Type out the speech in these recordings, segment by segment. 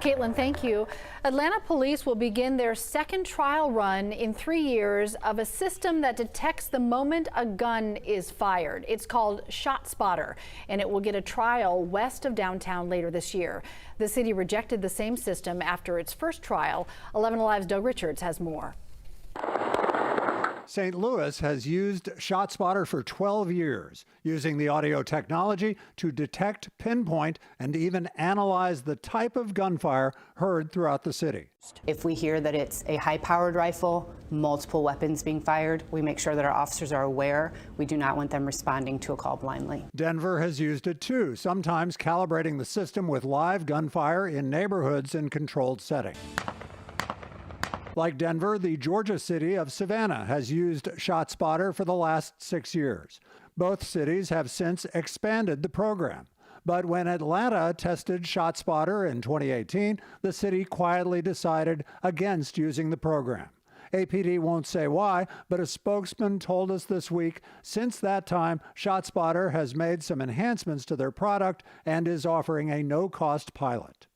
Caitlin, thank you. Atlanta police will begin their second trial run in 3 years of a system that detects the moment a gun is fired. It's called ShotSpotter, and it will get a trial west of downtown later this year. The city rejected the same system after its first trial. 11 Alive's Doug Richards has more. St. Louis has used ShotSpotter for 12 years, using the audio technology to detect, pinpoint, and even analyze the type of gunfire heard throughout the city. If we hear that it's a high-powered rifle, multiple weapons being fired, we make sure that our officers are aware. We do not want them responding to a call blindly. Denver has used it too, sometimes calibrating the system with live gunfire in neighborhoods in controlled settings. Like Denver, the Georgia city of Savannah has used ShotSpotter for the last 6 years. Both cities have since expanded the program. But when Atlanta tested ShotSpotter in 2018, the city quietly decided against using the program. APD won't say why, but a spokesman told us this week since that time, ShotSpotter has made some enhancements to their product and is offering a no-cost pilot.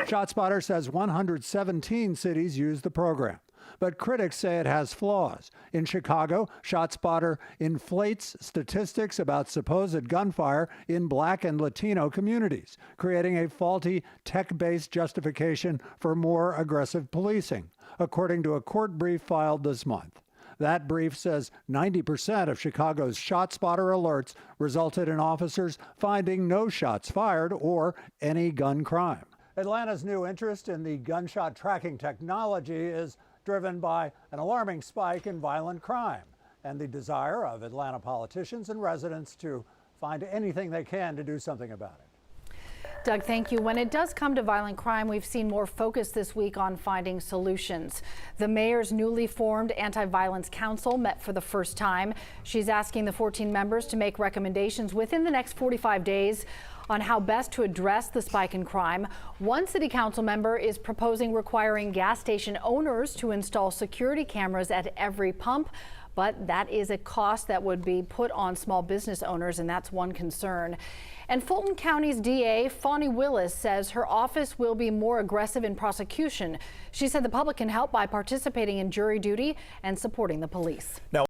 ShotSpotter says 117 cities use the program, but critics say it has flaws. In Chicago, ShotSpotter inflates statistics about supposed gunfire in Black and Latino communities, creating a faulty tech-based justification for more aggressive policing, according to a court brief filed this month. That brief says 90% of Chicago's ShotSpotter alerts resulted in officers finding no shots fired or any gun crime. Atlanta's new interest in the gunshot tracking technology is driven by an alarming spike in violent crime and the desire of Atlanta politicians and residents to find anything they can to do something about it. Doug, thank you. When it does come to violent crime, we've seen more focus this week on finding solutions. The mayor's newly formed Anti-Violence Council met for the first time. She's asking the 14 members to make recommendations within the next 45 days on how best to address the spike in crime. One city council member is proposing requiring gas station owners to install security cameras at every pump, but that is a cost that would be put on small business owners, and that's one concern. And Fulton County's DA, Fani Willis, says her office will be more aggressive in prosecution. She said the public can help by participating in jury duty and supporting the police. Now,